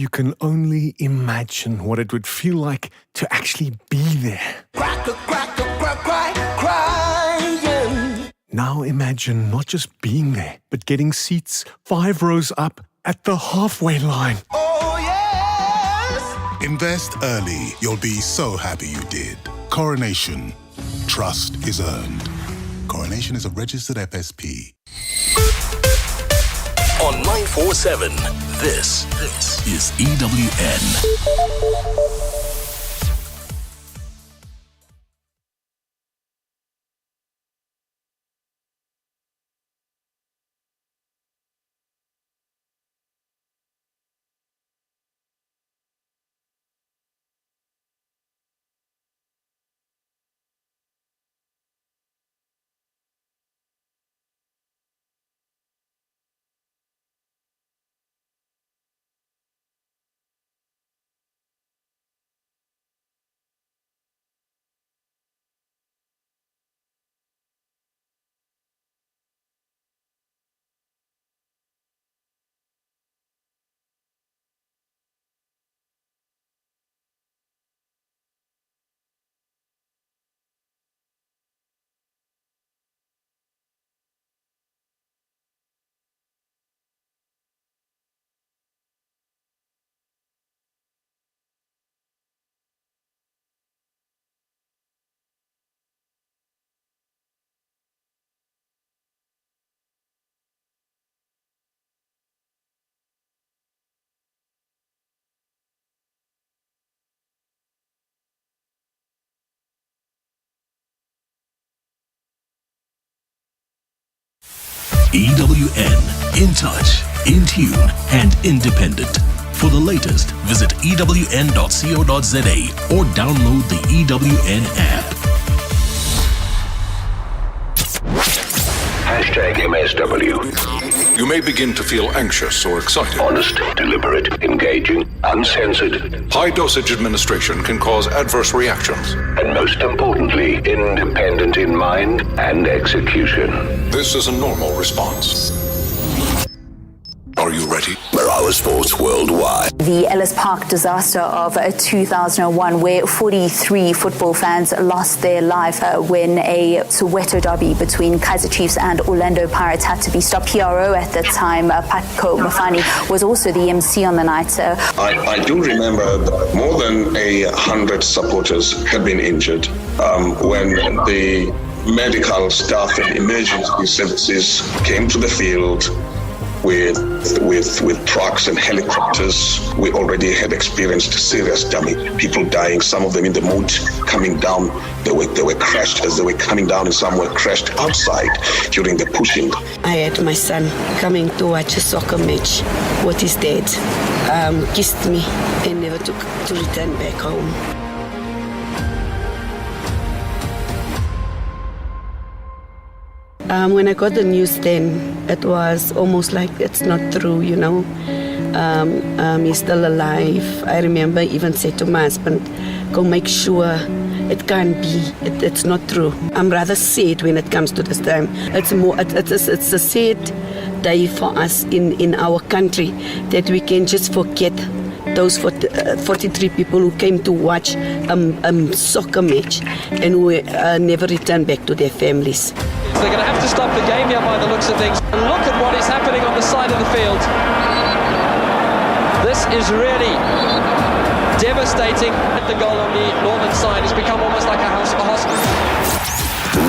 you can only imagine what it would feel like to actually be there. Crying. Now imagine not just being there, but getting seats 5 rows up at the halfway line. Oh, yes! Invest early. You'll be so happy you did. Coronation. Trust is earned. Coronation is a registered FSP. On 947, this is EWN. EWN, in touch, in tune, and independent. For the latest, visit ewn.co.za or download the EWN app. #MSW. You may begin to feel anxious or excited. Honest, deliberate, engaging, uncensored. High dosage administration can cause adverse reactions. And most importantly, independent in mind and execution. This is a normal response. Are you ready? Marawa Sports Worldwide. The Ellis Park disaster of 2001, where 43 football fans lost their life when a Soweto derby between Kaizer Chiefs and Orlando Pirates had to be stopped. PRO at the time, Patko Mafani, was also the MC on the night. I do remember that more than 100 supporters had been injured when the medical staff and emergency services came to the field with trucks and helicopters. We already had experienced serious damage, people dying, some of them in the moat coming down. They were crashed as they were coming down, and some were crashed outside during the pushing. I had my son coming to watch a soccer match with his dad. Kissed me and never took to return back home. When I got the news then, it was almost like it's not true, you know. He's still alive. I remember even said to my husband, go make sure it can't be. It's not true. I'm rather sad when it comes to this time. It's a sad day for us in our country that we can just forget those 43 people who came to watch a soccer match and who never returned back to their families. They're going to have to stop the game here by the looks of things. Look at what is happening on the side of the field. This is really devastating. The goal on the northern side has become almost like a hospital.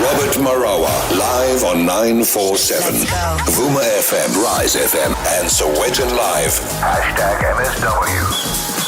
Robert Marawa, live on 947. Vuma FM, Rise FM, and Sowetan Live. #MSW.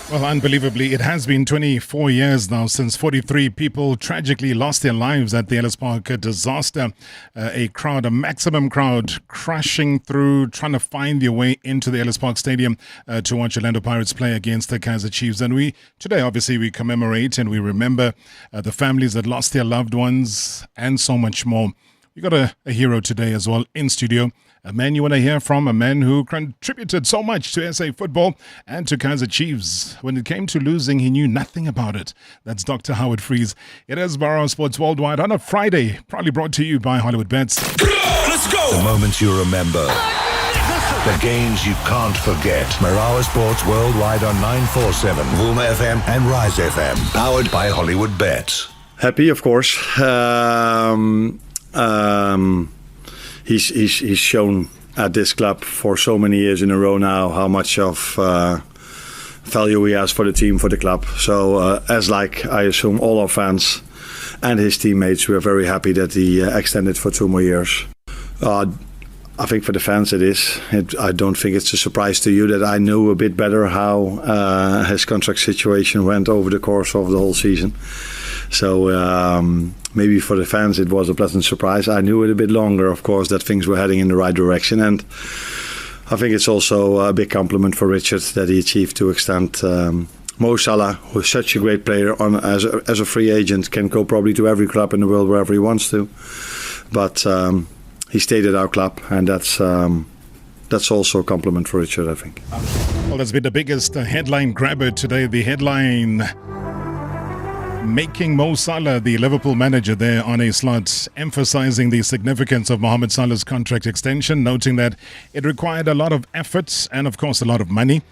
Well, unbelievably, it has been 24 years now since 43 people tragically lost their lives at the Ellis Park disaster. A maximum crowd, crashing through, trying to find their way into the Ellis Park Stadium to watch Orlando Pirates play against the Kaizer Chiefs. And today, obviously, we commemorate and we remember the families that lost their loved ones and so much more. We got a hero today as well in studio. A man you want to hear from, a man who contributed so much to SA football and to Kaizer Chiefs. When it came to losing, he knew nothing about it. That's Dr. Howard Freese. It is Marawa Sports Worldwide on a Friday, proudly brought to you by Hollywood Bets. Let's go! The moments you remember. The games you can't forget. Marawa Sports worldwide on 947, Vuma FM and Rise FM. Powered by Hollywood Bets. Happy, of course. He's shown at this club for so many years in a row now how much of value he has for the team, for the club. So I assume all our fans and his teammates, we are very happy that he extended for 2 more years. I think for the fans it is. I don't think it's a surprise to you that I knew a bit better how his contract situation went over the course of the whole season. So maybe for the fans it was a pleasant surprise. I knew it a bit longer, of course, that things were heading in the right direction. And I think it's also a big compliment for Richard that he achieved to extend Mo Salah, who is such a great player, as a free agent, can go probably to every club in the world wherever he wants to. But he stayed at our club, and that's also a compliment for Richard, I think. Well, that's been the biggest headline grabber today. The headline making Mo Salah the Liverpool manager there on a slot, emphasizing the significance of Mohamed Salah's contract extension, noting that it required a lot of effort and, of course, a lot of money.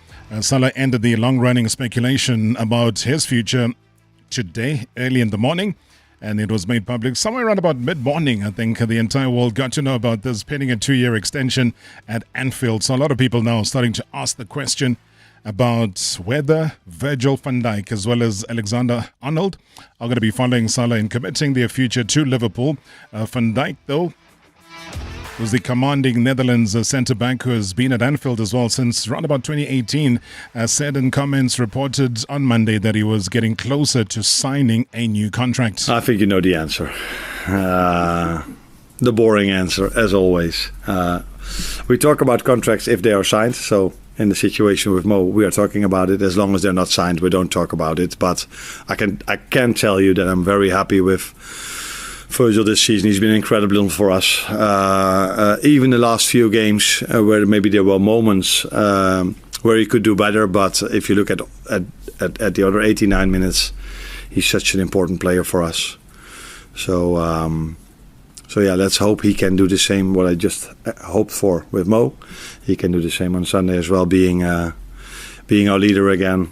Salah ended the long-running speculation about his future today, early in the morning, and it was made public somewhere around about mid-morning. I think the entire world got to know about this, pending a 2-year extension at Anfield. So a lot of people now are starting to ask the question about whether Virgil van Dijk as well as Alexander-Arnold are going to be following Salah in committing their future to Liverpool. Van Dijk, though, was the commanding Netherlands centre-back who has been at Anfield as well since around about 2018, said in comments reported on Monday that he was getting closer to signing a new contract. I think you know the answer. The boring answer, as always. We talk about contracts if they are signed, so in the situation with Mo, we are talking about it. As long as they're not signed, we don't talk about it. But I can tell you that I'm very happy with Virgil this season. He's been incredible for us. Even the last few games where maybe there were moments where he could do better, but if you look at the other 89 minutes, he's such an important player for us. So yeah, let's hope he can do the same, what I just hoped for with Mo. He can do the same on Sunday as well, being our leader again,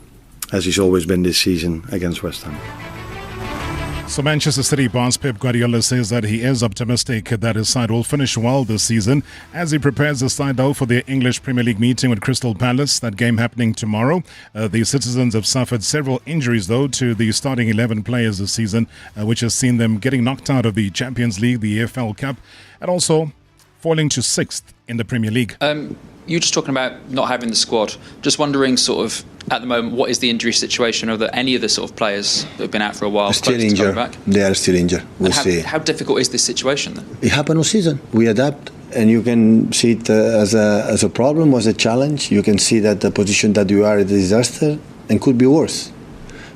as he's always been this season against West Ham. So Manchester City boss Pep Guardiola says that he is optimistic that his side will finish well this season as he prepares the side out for their English Premier League meeting with Crystal Palace, that game happening tomorrow. The citizens have suffered several injuries, though, to the starting 11 players this season, which has seen them getting knocked out of the Champions League, the EFL Cup, and also falling to 6th in the Premier League. You were just talking about not having the squad. Just wondering, sort of, at the moment, what is the injury situation? Are there any of the sort of players that have been out for a while still injured? They are still injured. We'll see. How difficult is this situation then? It happened all season. We adapt, and you can see it as a problem, as a challenge. You can see that the position that you are is a disaster and could be worse.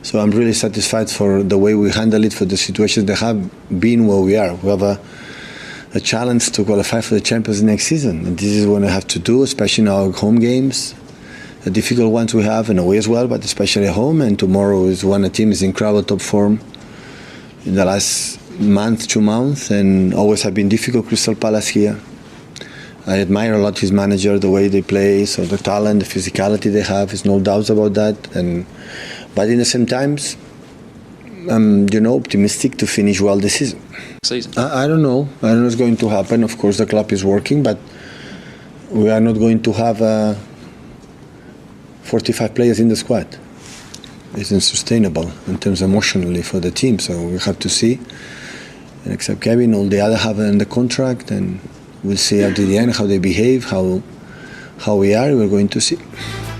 So I'm really satisfied for the way we handle it, for the situations that have been where we are. We have a challenge to qualify for the Champions next season, and this is what we have to do, especially in our home games. The difficult ones we have in away as well, but especially at home. And tomorrow is when the team is in incredible top form in the last month, 2 months, and always have been difficult. Crystal Palace here. I admire a lot his manager, the way they play, so the talent, the physicality they have, there's no doubts about that. But in the same times, I'm optimistic to finish well this season. I don't know. I don't know what's going to happen. Of course, the club is working, but we are not going to have 45 players in the squad. It's unsustainable in terms emotionally for the team. So we have to see. And except Kevin, all the other have in the contract, and we'll see up to the end how they behave, how we are. We're going to see.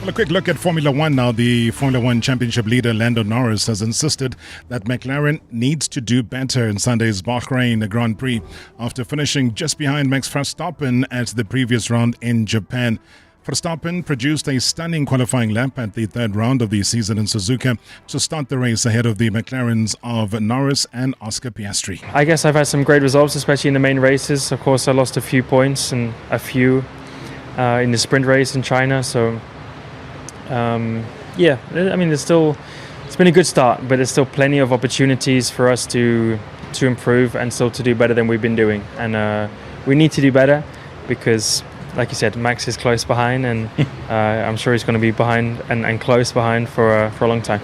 Well, a quick look at Formula One now. The Formula One Championship leader Lando Norris has insisted that McLaren needs to do better in Sunday's Bahrain Grand Prix after finishing just behind Max Verstappen at the previous round in Japan. Verstappen produced a stunning qualifying lap at the third round of the season in Suzuka to start the race ahead of the McLarens of Norris and Oscar Piastri. I guess I've had some great results, especially in the main races. Of course, I lost a few points and a few in the sprint race in China. So, yeah, I mean, it's been a good start, but there's still plenty of opportunities for us to improve and still to do better than we've been doing. And we need to do better because like you said, Max is close behind, and I'm sure he's going to be behind and close behind for a long time.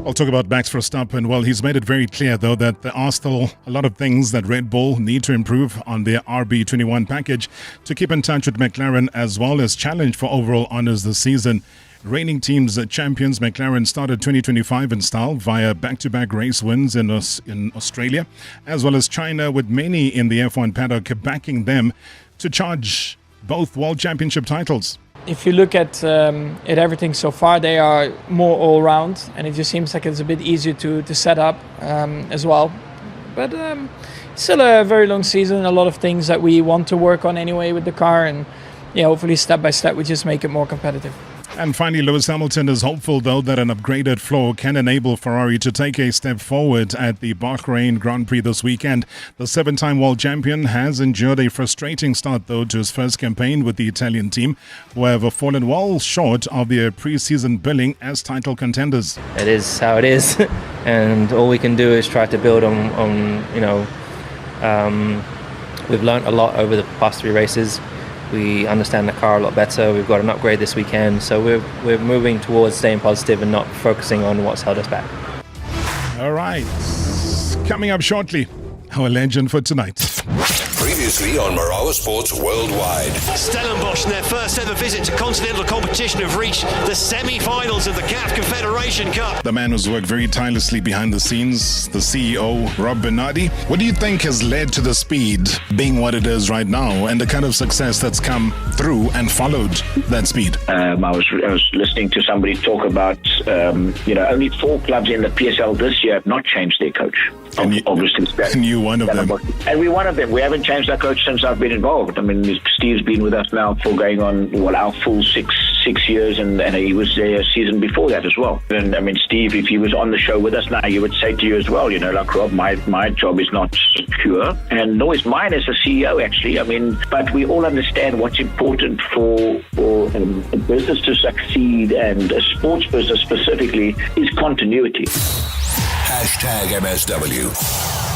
I'll talk about Max Verstappen. Well, he's made it very clear, though, that there are still a lot of things that Red Bull need to improve on their RB21 package to keep in touch with McLaren as well as challenge for overall honours this season. Reigning teams champions McLaren started 2025 in style via back-to-back race wins in Australia, as well as China, with many in the F1 paddock backing them to charge both World Championship titles. If you look at everything so far, they are more all-round, and it just seems like it's a bit easier to set up as well. But still a very long season, a lot of things that we want to work on anyway with the car, and hopefully step by step we just make it more competitive. And finally, Lewis Hamilton is hopeful, though, that an upgraded floor can enable Ferrari to take a step forward at the Bahrain Grand Prix this weekend. The 7-time world champion has endured a frustrating start, though, to his first campaign with the Italian team, who have fallen well short of their pre-season billing as title contenders. It is how it is, and all we can do is try to build on we've learned a lot over the past 3 races. We understand the car a lot better. We've got an upgrade this weekend, so we're moving towards staying positive and not focusing on what's held us back. All right. Coming up shortly, our legend for tonight. Previously on Marawa Sports Worldwide. Stellenbosch, in their first ever visit to continental competition, have reached the semi-finals of the CAF Confederation Cup. The man who's worked very tirelessly behind the scenes, the CEO, Robert Marawa. What do you think has led to the speed being what it is right now, and the kind of success that's come through and followed that speed? I was listening to somebody talk about, only 4 clubs in the PSL this year have not changed their coach. Obviously, and you one of them. And we're one of them. We haven't changed our coach since I've been involved. I mean, Steve's been with us now for going on, our full six years, and he was there a season before that as well. And I mean, Steve, if he was on the show with us now, he would say to you as well, like, Rob, my job is not secure, and nor is mine as a CEO, actually. I mean, but we all understand what's important for a business to succeed, and a sports business specifically, is continuity. #MSW.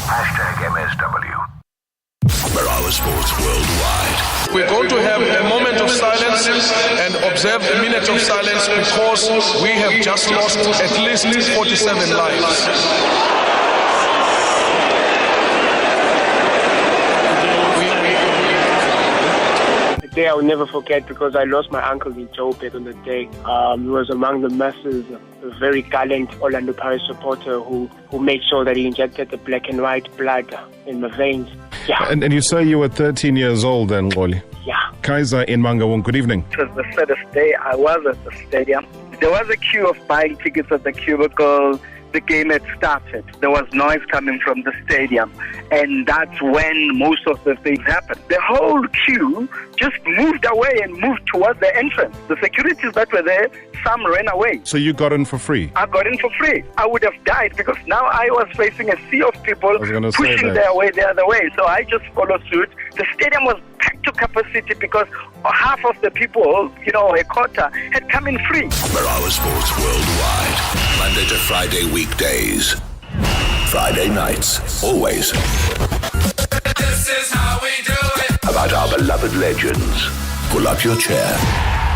#MSW. Marawa Sports Worldwide. We're going to have a moment of silence and observe a minute of silence because we have just lost at least 47 lives. Day I will never forget, because I lost my uncle in Joburg on the day. He was among the masses, a very gallant Orlando Pirates supporter who made sure that he injected the black and white blood in my veins. Yeah. And you say you were 13 years old then, Ngoli? Yeah. Kaizer in Mangaung, good evening. It was the saddest day. I was at the stadium. There was a queue of buying tickets at the cubicle. The game had started. There was noise coming from the stadium, and that's when most of the things happened. The whole queue just moved away and moved towards the entrance. The securities that were there, some ran away. So you got in for free? I got in for free. I would have died, because now I was facing a sea of people pushing their way the other way. So I just followed suit. The stadium was packed to capacity because half of the people, a quarter, had come in free. Marawa Sports Worldwide. Monday to Friday weekdays. Friday nights. Always. This is how we do it. About our beloved legends. Pull up your chair.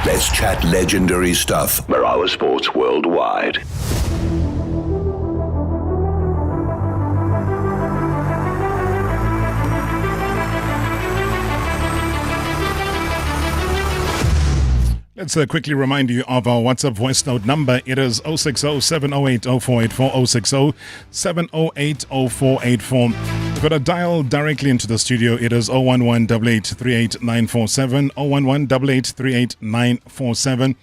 Let's chat legendary stuff. Marawa Sports Worldwide. Let's quickly remind you of our WhatsApp voice note number. It is 060-708-0484, 060-708-0484. We've got to dial directly into the studio. It is 011-8838-947, 011-8838-947.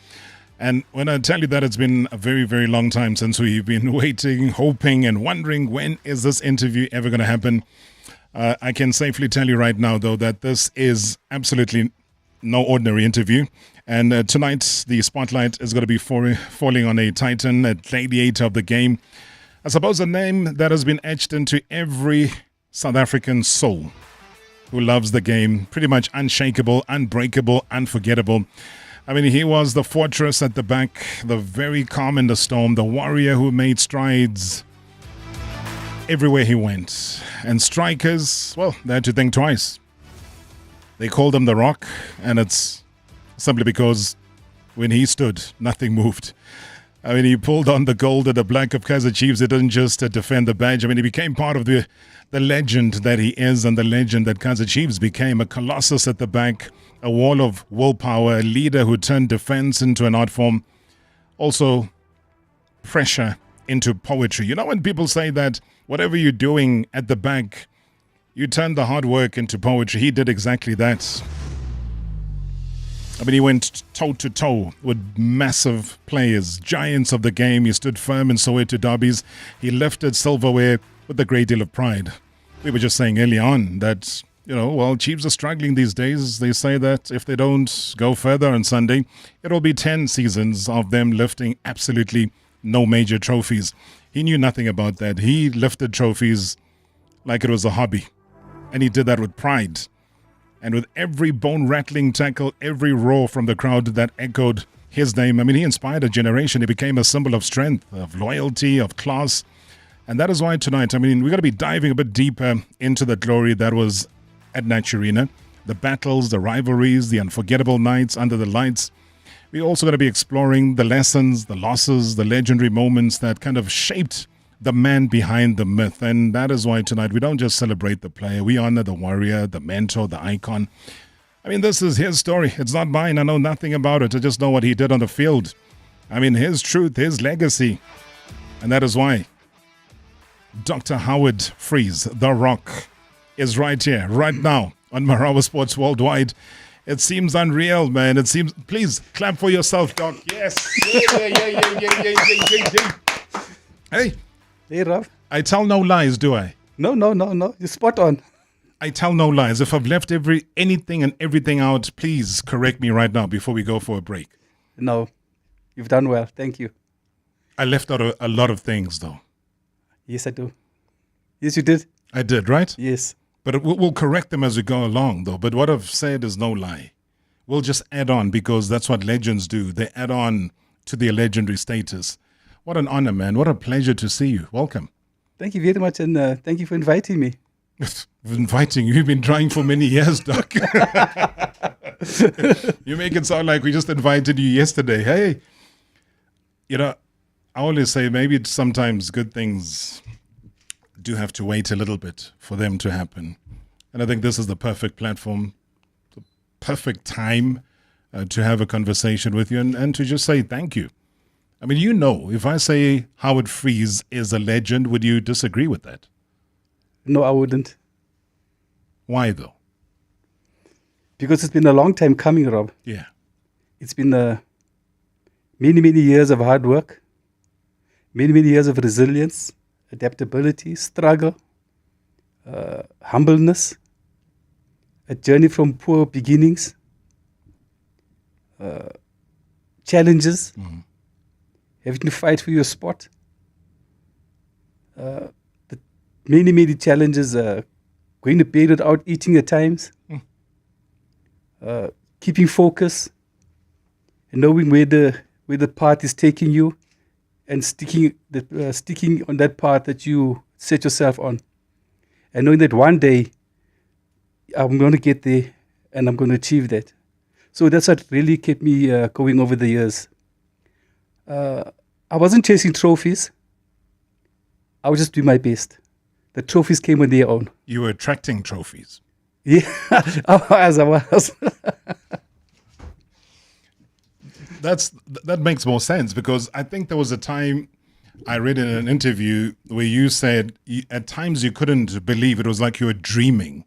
And when I tell you that it's been a very, very long time since we've been waiting, hoping, and wondering when is this interview ever going to happen, I can safely tell you right now, though, that this is absolutely no ordinary interview. And tonight, the spotlight is going to be falling on a titan, a gladiator of the game. I suppose a name that has been etched into every South African soul who loves the game. Pretty much unshakable, unbreakable, unforgettable. I mean, he was the fortress at the back, the very calm in the storm, the warrior who made strides everywhere he went. And strikers, well, they had to think twice. They called him the Rock, and it's simply because when he stood, nothing moved. I mean, he pulled on the gold and the black of Kaizer Chiefs. He didn't just defend the badge. I mean, he became part of the legend that he is and the legend that Kaizer Chiefs became. A colossus at the back, a wall of willpower, a leader who turned defense into an art form. Also, pressure into poetry. You know when people say that whatever you're doing at the back, you turn the hard work into poetry. He did exactly that. I mean, he went toe-to-toe with massive players, giants of the game. He stood firm in Soweto derbies. He lifted silverware with a great deal of pride. We were just saying early on that, Chiefs are struggling these days. They say that if they don't go further on Sunday, it'll be 10 seasons of them lifting absolutely no major trophies. He knew nothing about that. He lifted trophies like it was a hobby. And he did that with pride. And with every bone-rattling tackle, every roar from the crowd that echoed his name, I mean, he inspired a generation. He became a symbol of strength, of loyalty, of class. And that is why tonight, I mean, we're going to be diving a bit deeper into the glory that was at Naturena. The battles, the rivalries, the unforgettable nights under the lights. We're also going to be exploring the lessons, the losses, the legendary moments that kind of shaped the man behind the myth. And that is why tonight we don't just celebrate the player. We honor the warrior, the mentor, the icon. I mean, this is his story. It's not mine. I know nothing about it. I just know what he did on the field. I mean, his truth, his legacy. And that is why Dr. Howard Freese, The Rock, is right here, right now on Marawa Sports Worldwide. It seems unreal, man. It seems... Please, clap for yourself, Doc. Yes. Yeah. Hey. Hey, Rob. I tell no lies, do I? No. You're spot on. I tell no lies. If I've left anything and everything out, please correct me right now before we go for a break. No. You've done well. Thank you. I left out a lot of things, though. Yes, I do. Yes, you did. I did, right? Yes. But we'll correct them as we go along, though. But what I've said is no lie. We'll just add on because that's what legends do. They add on to their legendary status. What an honor, man. What a pleasure to see you. Welcome. Thank you very much, and thank you for inviting me. Inviting you? You've been trying for many years, Doc. You make it sound like we just invited you yesterday. Hey, I always say maybe it's sometimes good things do have to wait a little bit for them to happen. And I think this is the perfect platform, the perfect time to have a conversation with you and to just say thank you. I mean, if I say Howard Freese is a legend, would you disagree with that? No, I wouldn't. Why, though? Because it's been a long time coming, Rob. Yeah. It's been many, many years of hard work, many years of resilience, adaptability, struggle, humbleness, a journey from poor beginnings, challenges, having to fight for your spot. The many challenges, going to bed without eating at times, keeping focus, and knowing where the path is taking you, and sticking on that path that you set yourself on, and knowing that one day I'm going to get there and I'm going to achieve that. So that's what really kept me going over the years. I wasn't chasing trophies. I was just doing my best. The trophies came on their own. You were attracting trophies. Yeah, I was. That makes more sense because I think there was a time I read in an interview where you said at times you couldn't believe it was like you were dreaming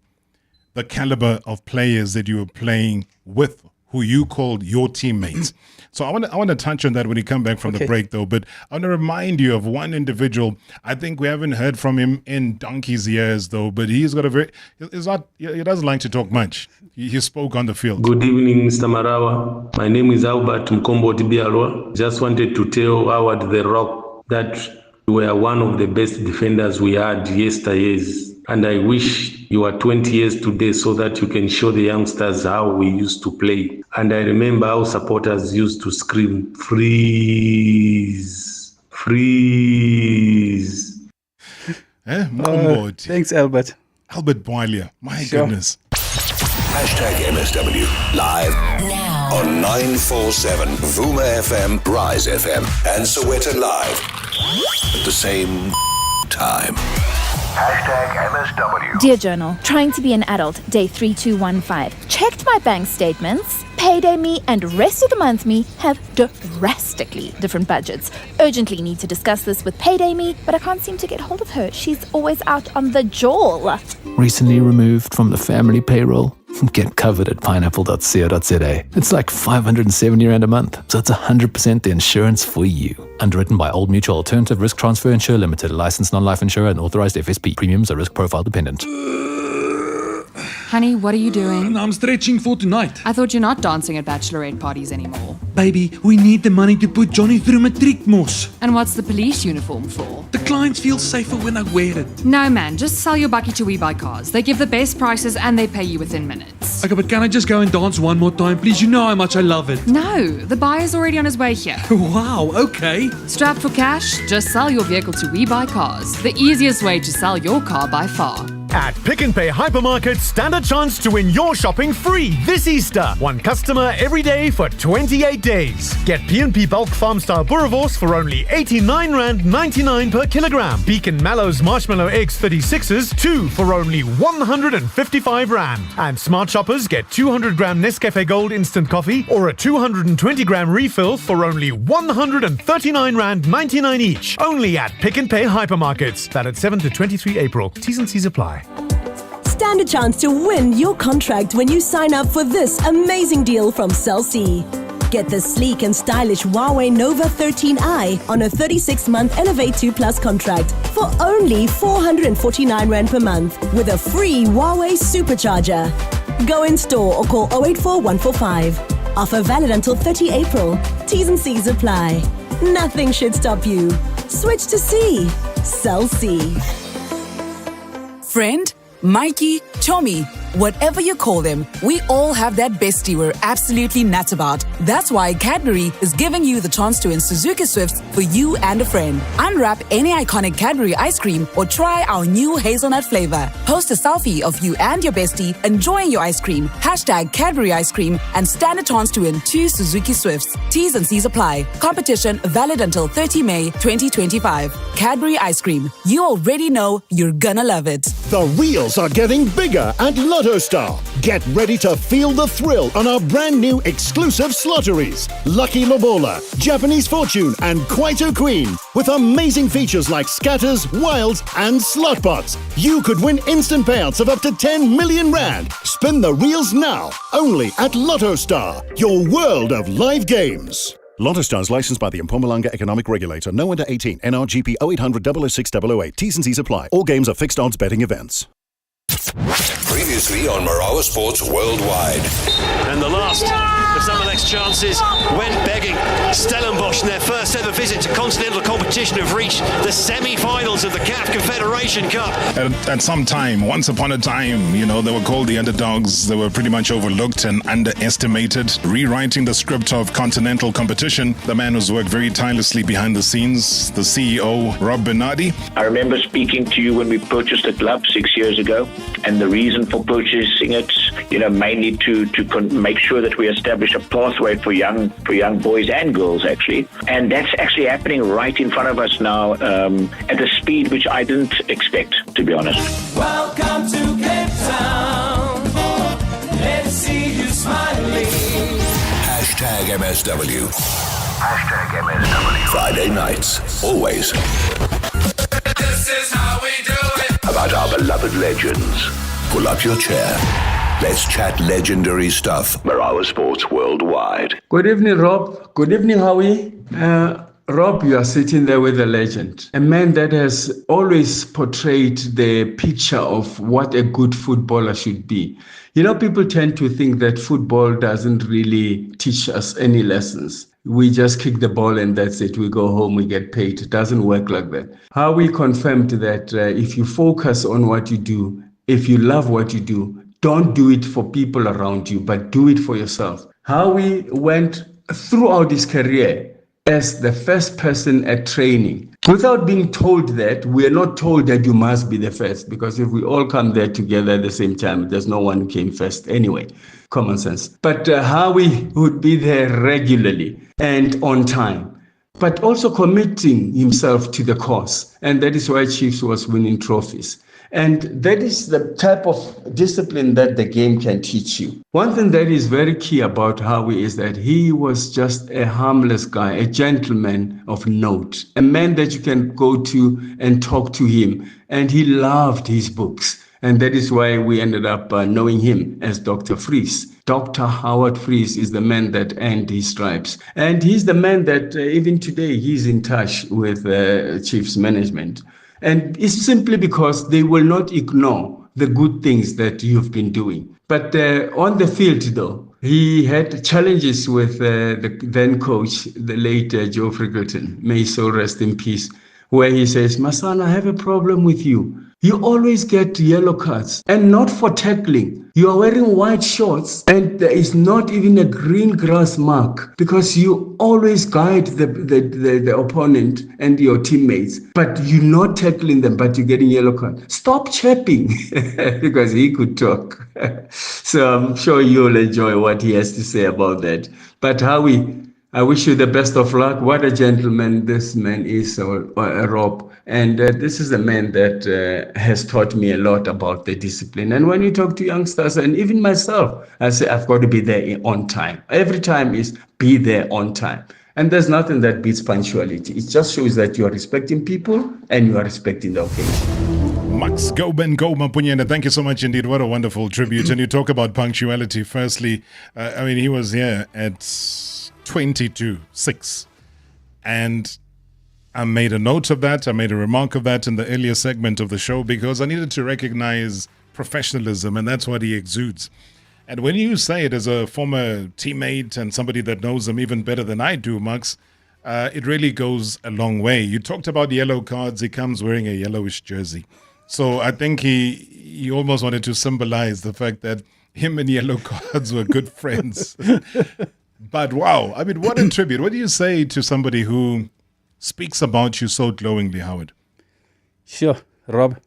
the caliber of players that you were playing with, who you called your teammates. So I want to touch on that when we come back from the break, though. But I want to remind you of one individual. I think we haven't heard from him in donkey's years, though. But he's got he doesn't like to talk much. He spoke on the field. Good evening, Mr. Marawa. My name is Albert Mkombo Tibialwa. Just wanted to tell Howard the Rock that you were one of the best defenders we had yesteryears. And I wish you are 20 years today so that you can show the youngsters how we used to play. And I remember how supporters used to scream, "Freeze! Freeze!" Thanks, Albert. Albert Boilia. My goodness. #MSW. Live now on 947 Vuma FM, Rise FM, and Sowetan Live. At the same time. #MSW. Dear Journal, trying to be an adult, day 3215. Checked my bank statements. Payday me and rest of the month me have drastically different budgets. Urgently need to discuss this with Payday me, but I can't seem to get hold of her. She's always out on the jaw. Recently removed from the family payroll? Get covered at pineapple.co.za. It's like 570 Rand a month, so it's 100% the insurance for you. Underwritten by Old Mutual Alternative Risk Transfer Insurer Limited, licensed non-life insurer and authorized FSP. Premiums are risk profile dependent. Honey, what are you doing? I'm stretching for tonight. I thought you're not dancing at bachelorette parties anymore. Baby, we need the money to put Johnny through matric mos. And what's the police uniform for? The clients feel safer when I wear it. No man, just sell your bakkie to We Buy Cars. They give the best prices and they pay you within minutes. Okay, but can I just go and dance one more time, please? You know how much I love it. No, the buyer's already on his way here. Wow, okay. Strapped for cash? Just sell your vehicle to We Buy Cars. The easiest way to sell your car by far. At Pick n Pay Hypermarket, stand a chance to win your shopping free this Easter. One customer every day for 28 days. Get P&P Bulk Farm Style Boerewors for only R89.99 per kilogram. Beacon Mallow's Marshmallow Eggs 36s, 2 for only R155. And Smart Shoppers get 200 gram Nescafe Gold Instant Coffee or a 220 gram refill for only R139.99 each. Only at Pick n Pay Hypermarkets. Valid 7 to 23 April. T's and C's apply. Stand a chance to win your contract when you sign up for this amazing deal from Cell C. Get the sleek and stylish Huawei Nova 13i on a 36-month Elevate 2 Plus contract for only R449 per month with a free Huawei Supercharger. Go in store or call 084145. Offer valid until 30 April. T's and C's apply. Nothing should stop you. Switch to C. Cell C. Friend, Mikey, Tommy, whatever you call them, we all have that bestie we're absolutely nuts about. That's why Cadbury is giving you the chance to win Suzuki Swifts for you and a friend. Unwrap any iconic Cadbury ice cream or try our new hazelnut flavor. Post a selfie of you and your bestie enjoying your ice cream. Hashtag Cadbury ice cream and stand a chance to win 2 Suzuki Swifts. T's and C's apply. Competition valid until 30 May 2025. Cadbury ice cream. You already know you're gonna love it. The wheels are getting bigger at Lotto Star. Get ready to feel the thrill on our brand new exclusive slotteries. Lucky Lobola, Japanese Fortune, and Kwaito Queen. With amazing features like scatters, wilds, and slot bots. You could win instant payouts of up to 10 million Rand. Spin the reels now. Only at Lotto Star. Your world of live games. Lotto Stars licensed by the Mpumalanga Economic Regulator. No under 18. NRGP 0800 006 008. T's and C's apply. All games are fixed odds betting events. Previously on Marawa Sports Worldwide. And the last of Zamalek's chances went begging. Stellenbosch in their first ever visit to continental competition have reached the semi-finals of the CAF Confederation Cup. At some time, once upon a time, they were called the underdogs. They were pretty much overlooked and underestimated. Rewriting the script of continental competition, the man who's worked very tirelessly behind the scenes, the CEO, Robert Marawa. I remember speaking to you when we purchased the club 6 years ago, and the reason for purchasing it, mainly to make sure that we establish a pathway for young boys and girls, actually. And that's actually happening right in front of us now at a speed which I didn't expect, to be honest. Welcome to Cape Town. Let's see you smiling. #MSW. #MSW. Friday nights, always. This is how we do it. About our beloved legends. Pull up your chair. Let's chat legendary stuff. Marawa Sports Worldwide. Good evening, Rob. Good evening, Howie. Rob, you are sitting there with a legend, a man that has always portrayed the picture of what a good footballer should be. People tend to think that football doesn't really teach us any lessons. We just kick the ball and that's it. We go home, we get paid. It doesn't work like that. Howie confirmed that if you focus on what you do, if you love what you do, don't do it for people around you, but do it for yourself. Howie went throughout his career as the first person at training Without being told that, we are not told that you must be the first, because if we all come there together at the same time, there's no one who came first anyway. Common sense. But Howie would be there regularly and on time, but also committing himself to the cause. And that is why Chiefs was winning trophies. And that is the type of discipline that the game can teach you. One thing that is very key about Howie is that he was just a harmless guy, a gentleman of note, a man that you can go to and talk to him. And he loved his books. And that is why we ended up knowing him as Dr. Freese. Dr. Howard Freese is the man that earned his stripes. And he's the man that even today he's in touch with Chiefs management. And it's simply because they will not ignore the good things that you've been doing. But on the field, though, he had challenges with the then coach, the late Joe Friggleton, may so rest in peace, where he says, "Masana, I have a problem with you. You always get yellow cards, and not for tackling. You are wearing white shorts and there is not even a green grass mark because you always guide the opponent and your teammates, but you're not tackling them, but you're getting yellow card. Stop chapping," because he could talk. So I'm sure you'll enjoy what he has to say about that. But Howie, I wish you the best of luck. What a gentleman this man is, Rob. And this is a man that has taught me a lot about the discipline. And when you talk to youngsters, and even myself, I say, I've got to be there on time. Every time is be there on time. And there's nothing that beats punctuality. It just shows that you are respecting people and you are respecting the occasion. Max Goben Mapunyana, thank you so much indeed. What a wonderful tribute. And you talk about punctuality. Firstly, I mean, he was here at 22:06. And I made a note of that. I made a remark of that in the earlier segment of the show because I needed to recognize professionalism, and that's what he exudes. And when you say it as a former teammate and somebody that knows him even better than I do, Max, it really goes a long way. You talked about yellow cards. He comes wearing a yellowish jersey. So I think he almost wanted to symbolize the fact that him and yellow cards were good friends. But wow, I mean, what a tribute. What do you say to somebody who speaks about you so glowingly, Howard? Sure, Rob.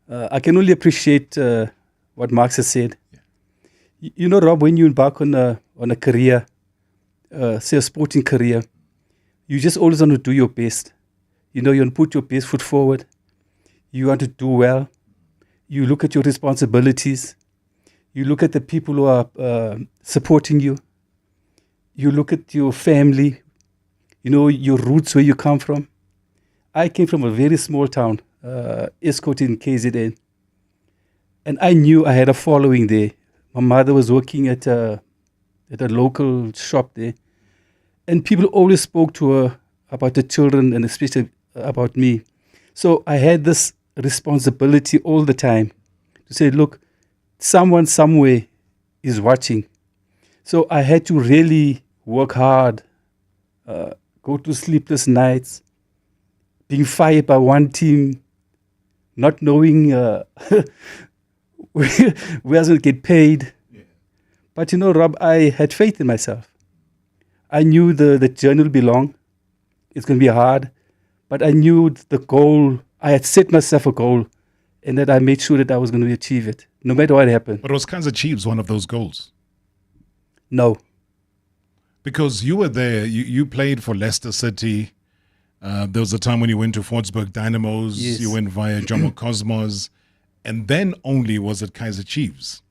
I can only appreciate what Marx has said. Yeah. You know, Rob, when you embark on a career, say a sporting career, you just always want to do your best. You know, you want to put your best foot forward. You want to do well. You look at your responsibilities. You look at the people who are supporting you. You look at your family. You know, your roots, where you come from. I came from a very small town, Escote in KZN. And I knew I had a following there. My mother was working at a local shop there. And people always spoke to her about the children and especially about me. So I had this responsibility all the time to say, look, someone somewhere is watching. So I had to really work hard, go to sleepless nights, being fired by one team, not knowing where I was going to get paid. Yeah. But you know, Rob, I had faith in myself. I knew the journey will be long. It's going to be hard. But I knew the goal. I had set myself a goal and that I made sure that I was going to achieve it, no matter what happened. But was Kaizer Chiefs one of those goals? No. Because you were there, you played for Leicester City. There was a time when you went to Fortsburg Dynamos. Yes. You went via Jomo Cosmos. And then only was it Kaizer Chiefs.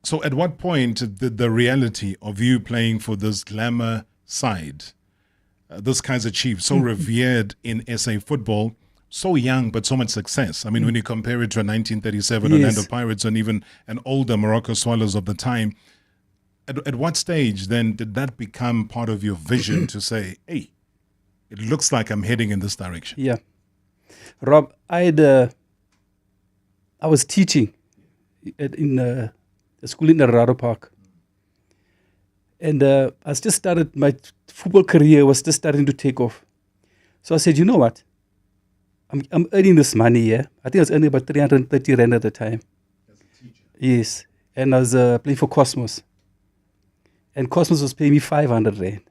So at what point did the reality of you playing for this glamour side, this Kaizer Chiefs, so revered in SA football, so young but so much success? I mean, when you compare it to a 1937 yes. Orlando Pirates and even an older Morocco Swallows of the time, at what stage then did that become part of your vision to say, hey, it looks like I'm heading in this direction? Yeah. Rob, I was teaching in a school in Ellis Park. And I just started, my football career was just starting to take off. So I said, you know what? I'm earning this money here. I think I was earning about 330 Rand at the time. As a teacher? Yes. And I was playing for Cosmos. And Cosmos was paying me 500 Rand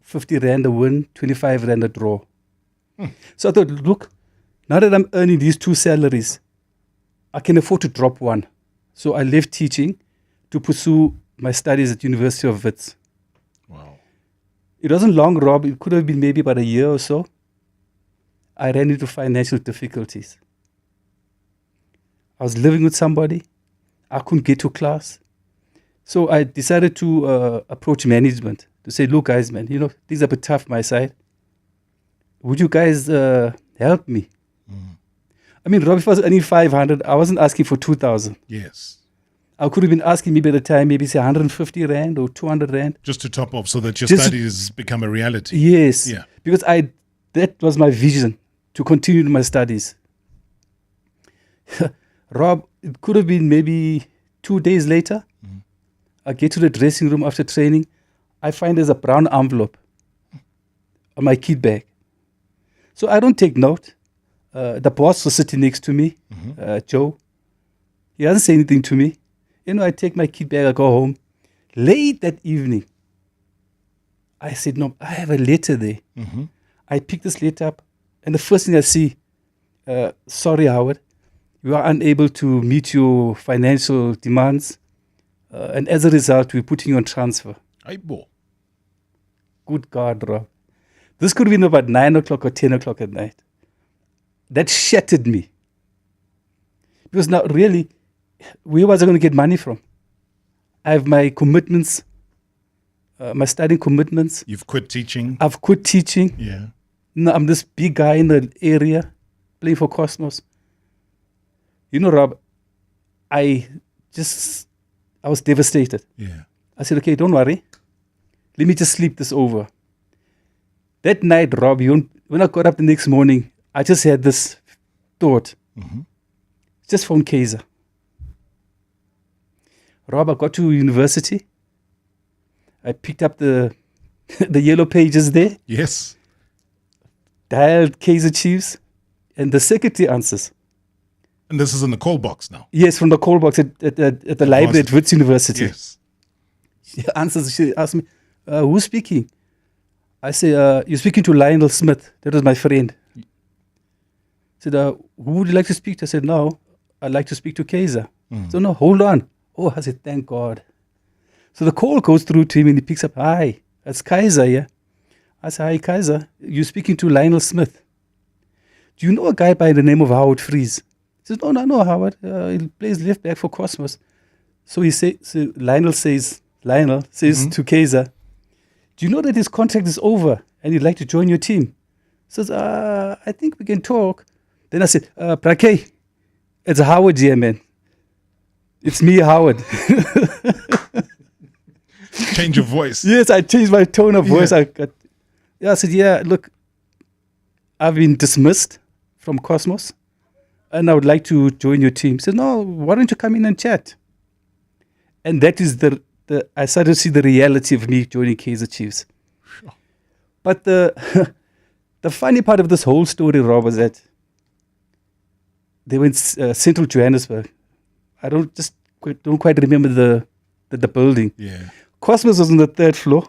50 rand a win, 25 rand a draw. So I thought, look, now that I'm earning these two salaries, I can afford to drop one. So I left teaching to pursue my studies at University of Wits. Wow. It wasn't long, Rob. It could have been maybe about a year or so. I ran into financial difficulties. I was living with somebody. I couldn't get to class. So I decided to approach management to say, look, guys, man, things are a bit tough my side. Would you guys help me? I mean, Rob, if I was earning 500, I wasn't asking for 2,000. Yes. I could have been asking maybe at the time, maybe say 150 rand or 200 rand. Just to top off so that your studies become a reality. Yes. Yeah. Because that was my vision, to continue my studies. Rob, it could have been maybe 2 days later. I get to the dressing room after training. I find there's a brown envelope on my kit bag. So I don't take note. The boss was sitting next to me, Joe. He doesn't say anything to me. I take my kit bag, I go home. Late that evening, I said, no, I have a letter there. I pick this letter up, and the first thing I see, sorry, Howard, you are unable to meet your financial demands. And as a result, we're putting you on transfer. Good God, Rob. This could have been about 9 o'clock or 10 o'clock at night. That shattered me. Because now, really, where was I going to get money from? I have my commitments, my studying commitments. You've quit teaching. I've quit teaching. Yeah. No, I'm this big guy in the area playing for Cosmos. Rob, I was devastated. Yeah. I said, okay, don't worry. Let me just sleep this over. That night, Rob, when I got up the next morning, I just had this thought. Just phone Kaizer. Rob, I got to university. I picked up the yellow pages there. Yes. Dialed Kaizer Chiefs. And the secretary answers. And this is in the call box now? Yes, from the call box at the library at Wits University. Yes. She answers. She asked me, who's speaking? I say, you're speaking to Lionel Smith. That was my friend. I said, who would you like to speak to? I said, no, I'd like to speak to Kaizer. So, no, hold on. Oh, I said, thank God. So the call goes through to him and he picks up, hi, that's Kaizer, yeah? I said, hi, Kaizer, you're speaking to Lionel Smith. Do you know a guy by the name of Howard Freese? He says, no, Howard. He plays left back for Cosmos. So Lionel says to Kaizer, do you know that his contract is over and he'd like to join your team? He says, I think we can talk. Then I said, Brake, it's Howard here, man. It's me, Howard. Change of voice. Yes, I changed my tone of voice. I said, look, I've been dismissed from Cosmos and I would like to join your team. He said, no, why don't you come in and chat? And that is I started to see the reality of me joining Kaizer Chiefs. Sure. But the funny part of this whole story, Rob, was that they were in central Johannesburg. I don't quite remember the building. Yeah. Cosmos was on the 3rd floor.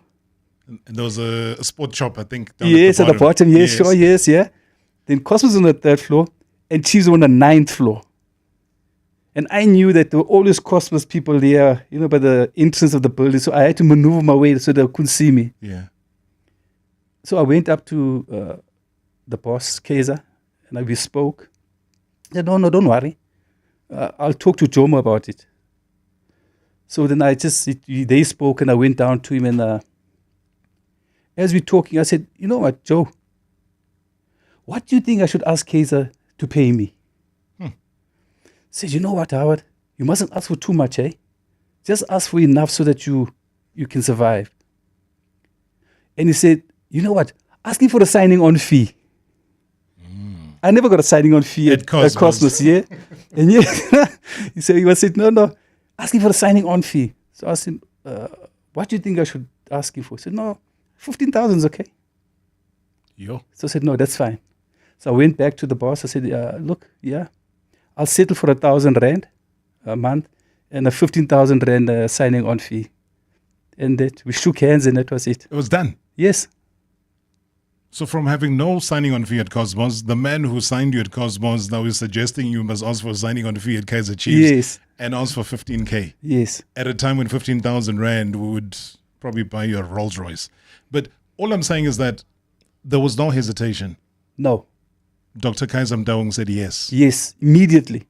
And there was a sport shop, I think. Down at the bottom. Yes, sure, yes, yeah. Then Cosmos was on the 3rd floor and Chiefs were on the 9th floor. And I knew that there were always Cosmos people there, by the entrance of the building. So I had to maneuver my way so they couldn't see me. Yeah. So I went up to the boss, Kaizer, and we spoke. He said, no, don't worry. I'll talk to Jomo about it. So then they spoke and I went down to him and as we're talking, I said, you know what, Joe? What do you think I should ask Kaizer to pay me? He said, you know what, Howard? You mustn't ask for too much, eh? Just ask for enough so that you can survive. And he said, you know what? Asking for a signing on fee. I never got a signing on fee at Cosmos, yeah? And he said, no, asking for a signing on fee. So I asked him, what do you think I should ask him for? He said, no, 15,000 is okay. Yo. So I said, no, that's fine. So I went back to the boss. I said, look, I'll settle for 1,000 rand a month and a 15,000 rand signing on fee. And that we shook hands and that was it. It was done? Yes. So from having no signing on fee at Cosmos, the man who signed you at Cosmos now is suggesting you must ask for signing on fee at Kaizer Chiefs. Yes. And ask for 15K. Yes. At a time when 15,000 Rand would probably buy you a Rolls Royce. But all I'm saying is that there was no hesitation. No. Dr. Kaizer Mdawung said yes. Yes, immediately.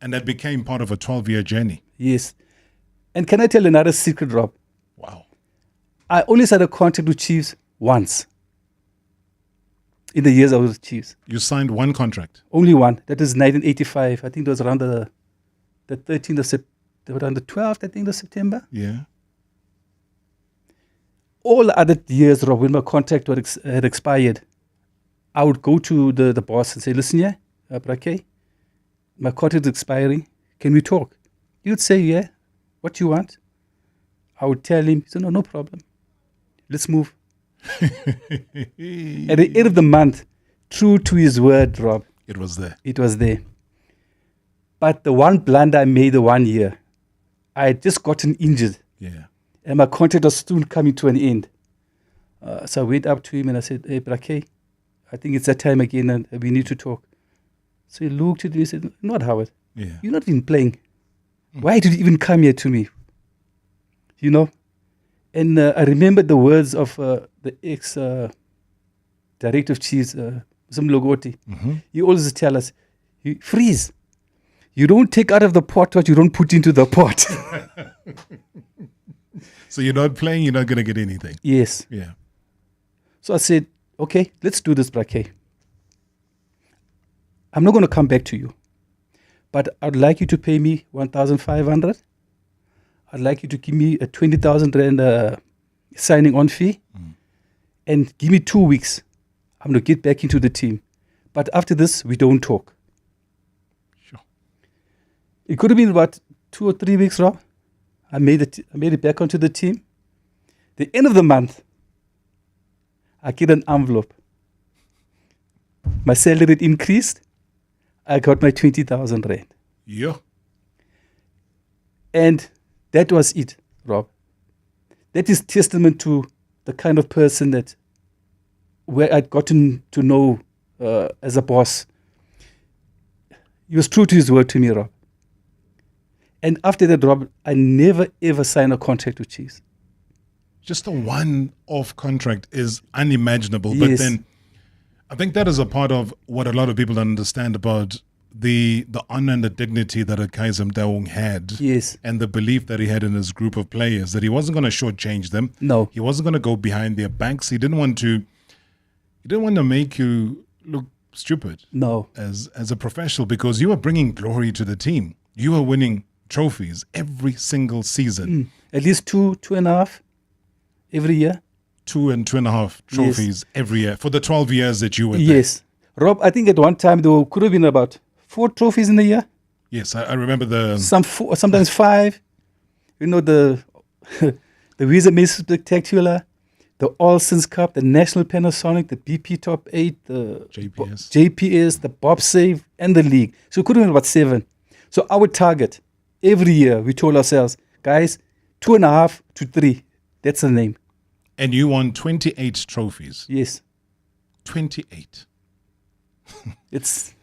And that became part of a 12-year journey. Yes. And can I tell another secret, Rob? Wow. I only signed a contract with Chiefs once. In the years I was with Chiefs. You signed one contract? Only one. That is 1985. I think it was around the 13th of September, around the 12th, I think, of September. Yeah. All the other years, Rob, when my contract had expired, I would go to the boss and say, listen, yeah, Brake, my contract is expiring. Can we talk? He would say, yeah, what you want? I would tell him, he said, no problem. Let's move. At the end of the month, true to his word, Rob. It was there. It was there. But the one blunder I made the 1 year, I had just gotten injured. Yeah. And my contract was soon coming to an end. So I went up to him and I said, hey, Brake, I think it's that time again and we need to talk. So he looked at me and said, not Howard. Yeah. You're not even playing. Why did you even come here to me? You know? And I remembered the words of the ex-director of Chiefs, Zumlogoti. He always tell us, Freese, you don't take out of the pot what you don't put into the pot. So you're not playing, you're not going to get anything. Yes. Yeah. So I said, okay, let's do this, Brake. I'm not going to come back to you, but I'd like you to pay me 1,500. I'd like you to give me a 20,000 Rand signing on fee and give me 2 weeks. I'm going to get back into the team. But after this, we don't talk. Sure. It could have been about 2 or 3 weeks, Rob. I made it back onto the team. The end of the month, I get an envelope. My salary rate increased. I got my 20,000 Rand. Yeah. And that was it, Rob. That is testament to the kind of person that where I'd gotten to know as a boss. He was true to his word to me, Rob. And after that, Rob, I never ever signed a contract with Chiefs. Just a one-off contract is unimaginable. Yes. But then I think that is a part of what a lot of people don't understand about the honor and the dignity that a Kaizer Mdawung had. Yes. And the belief that he had in his group of players, that he wasn't going to shortchange them. No. He wasn't going to go behind their backs. He didn't want to make you look stupid. No. As a professional, because you were bringing glory to the team. You were winning trophies every single season. At least two and a half every year. 2 and 2.5 trophies every year for the 12 years that you were there. Yes. Rob, I think at one time there could have been about 4 trophies in a year. Yes, I remember the... Sometimes 5. You know, the Visa Mace Spectacular, the All Sins Cup, the National Panasonic, the BP Top 8, the JPS, the Bob Save, and the League. So it could have been about 7. So our target, every year, we told ourselves, guys, 2.5 to 3. That's the name. And you won 28 trophies. Yes. 28. It's...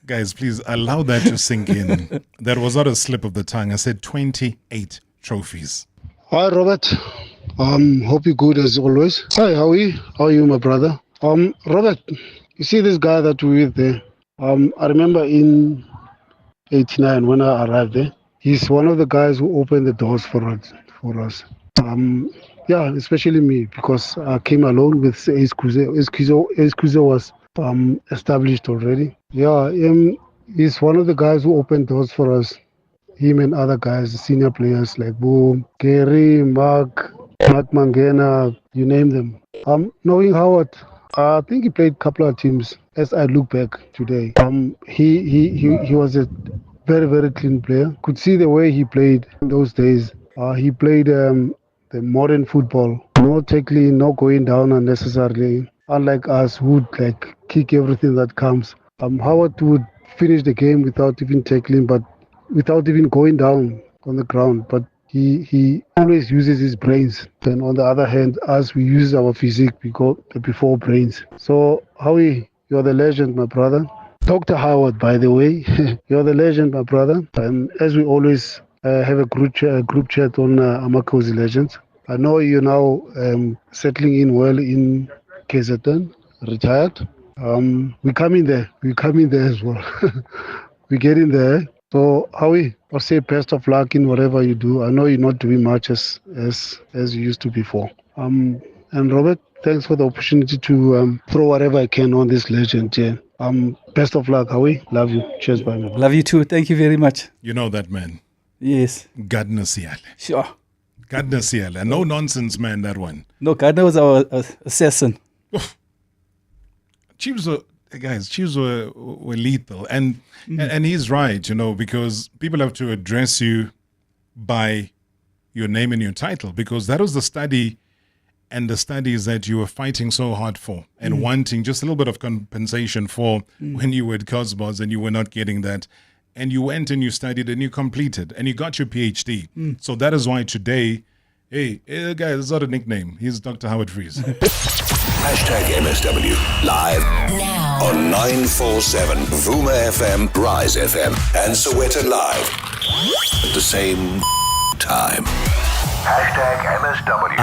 Guys, please allow that to sink in. That was not a slip of the tongue. I said 28 trophies. Hi, Robert. Hope you're good as always. Hi, Howie. How are you, my brother? Robert, you see this guy that we with there? I remember in 89 when I arrived there. He's one of the guys who opened the doors for us. Yeah, especially me, because I came alone with Ace Cruiser. Ace Cruiser was established already. Yeah, he's one of the guys who opened doors for us. Him and other guys, senior players like Boom, Gary, Mark Mangena, you name them. Knowing Howard, I think he played a couple of teams. As I look back today, he was a very, very clean player. Could see the way he played in those days. He played the modern football, no tackling, no going down unnecessarily. Unlike us, who would like kick everything that comes. Howard would finish the game without even tackling, but without even going down on the ground. But he always uses his brains. And on the other hand, us, we use our physique before brains. So, Howie, you're the legend, my brother. Dr. Howard, by the way, you're the legend, my brother. And as we always have a group chat on Amakosi Legends. I know you're now settling in well in KZN, retired. We come in there. We come in there as well. We get in there. So, Howie, I'll say best of luck in whatever you do. I know you're not doing much as you used to before. And Robert, thanks for the opportunity to throw whatever I can on this legend. Yeah. Best of luck, Howie. Love you. Cheers, bye. Man. Love you too. Thank you very much. You know that man. Yes. Gardner Siale. Sure. Gardner Siale. No nonsense, man, that one. No, Gardner was our assassin. Chiefs were lethal. And he's right, you know, because people have to address you by your name and your title, because that was the study and the studies that you were fighting so hard for and wanting just a little bit of compensation for when you were at Cosmos and you were not getting that. And you went and you studied and you completed and you got your PhD. So that is why today, hey, guys, it's not a nickname. He's Dr. Howard Freese. #MSW live now on 947 Vuma FM, Rise FM, and Soweto Live at the same time. #MSW.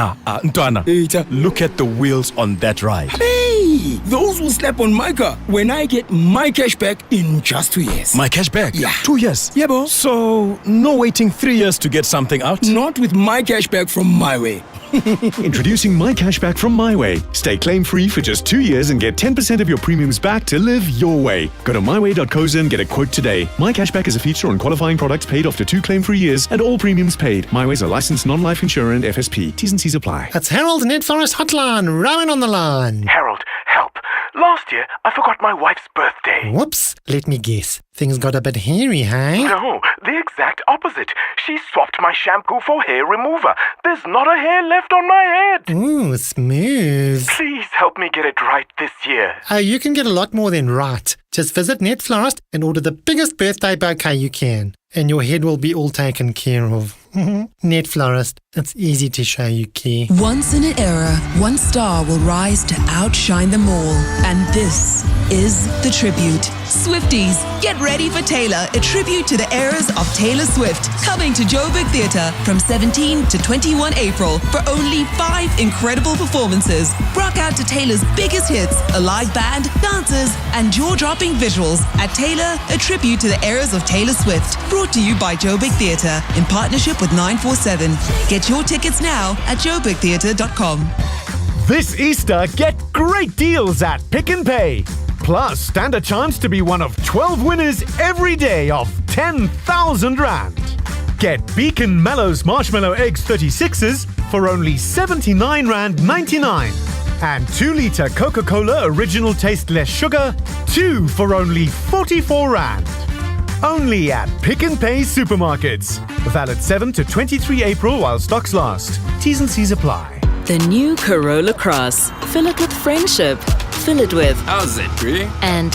Ntwana, look at the wheels on that ride. Hey, those will slap on my car when I get my cash back in just 2 years. My cash back? Yeah. 2 years? Yeah, bro. So, no waiting 3 years to get something out? Not with my cash back from My Way. Introducing My Cashback from My Way. Stay claim-free for just 2 years and get 10% of your premiums back to live your way. Go to myway.co.za and get a quote today. My Cashback is a feature on qualifying products paid after 2 claim-free years and all premiums paid. My Way is a licensed non-life insurer and FSP. T's and C's apply. It's Harold Net Forest Hotline. Rowan on the line. Harold, help. Last year, I forgot my wife's birthday. Whoops. Let me guess. Things got a bit hairy, hey? No, the exact opposite. She swapped my shampoo for hair remover. There's not a hair left on my head. Ooh, smooth. Please help me get it right this year. You can get a lot more than right. Just visit Net Florist and order the biggest birthday bouquet you can. And your head will be all taken care of. Net Florist. It's easy to show you care. Once in an era, one star will rise to outshine them all. And this is the tribute. Swifties, get ready for Taylor, a tribute to the eras of Taylor Swift. Coming to Joburg Theatre from 17 to 21 April for only 5 incredible performances. Rock out to Taylor's biggest hits, a live band, dancers, and jaw-dropping visuals at Taylor, a tribute to the eras of Taylor Swift. Brought to you by Joburg Theatre in partnership with 947. Get your tickets now at joburgtheatre.com. This Easter, get great deals at Pick n Pay. Plus, stand a chance to be one of 12 winners every day of 10,000 Rand. Get Beacon Mellows Marshmallow Eggs 36s for only 79 Rand 99. And 2-litre Coca-Cola Original Taste Less Sugar, 2 for only 44 Rand. Only at Pick n Pay supermarkets. Valid 7 to 23 April while stocks last. T's and C's apply. The new Corolla Cross. Fill it with friendship. Fill it with... How's it, Brie? And...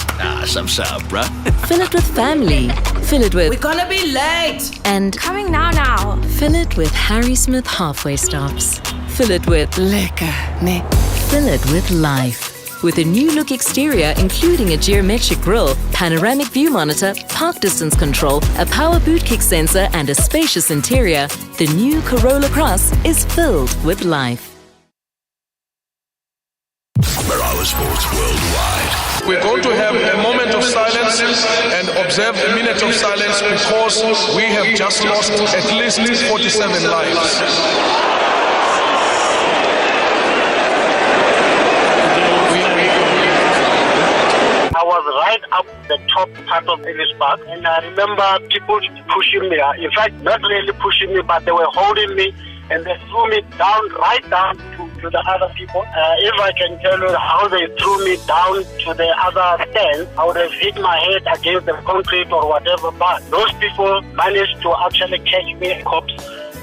sharp, bruh. Fill it with family. Fill it with... We're gonna be late. And... Coming now. Fill it with Harry Smith halfway stops. Fill it with... Lekker, nee. Fill it with life. With a new look exterior including a geometric grille, panoramic view monitor, park distance control, a power boot kick sensor and a spacious interior, the new Corolla Cross is filled with life. Marawa Sports Worldwide. We're going to have a moment of silence and observe a minute of silence because we have just lost at least 47 lives. I was right up the top part of Ellis Park, and I remember people pushing me. In fact, not really pushing me, but they were holding me, and they threw me down, right down to the other people. If I can tell you how they threw me down to the other stand, I would have hit my head against the concrete or whatever, but those people managed to actually catch me, cops,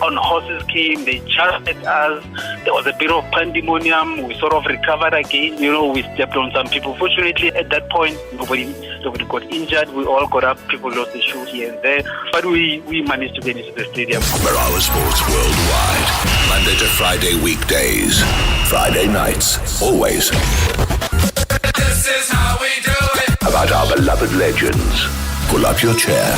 on horses came, they charged at us. There was a bit of pandemonium. We sort of recovered again. We stepped on some people. Fortunately, at that point, nobody got injured. We all got up. People lost the shoe here and there. But we managed to get into the stadium. Marawa Sports Worldwide. Monday to Friday weekdays. Friday nights. Always. This is how we do it. About our beloved legends. Pull up your chair.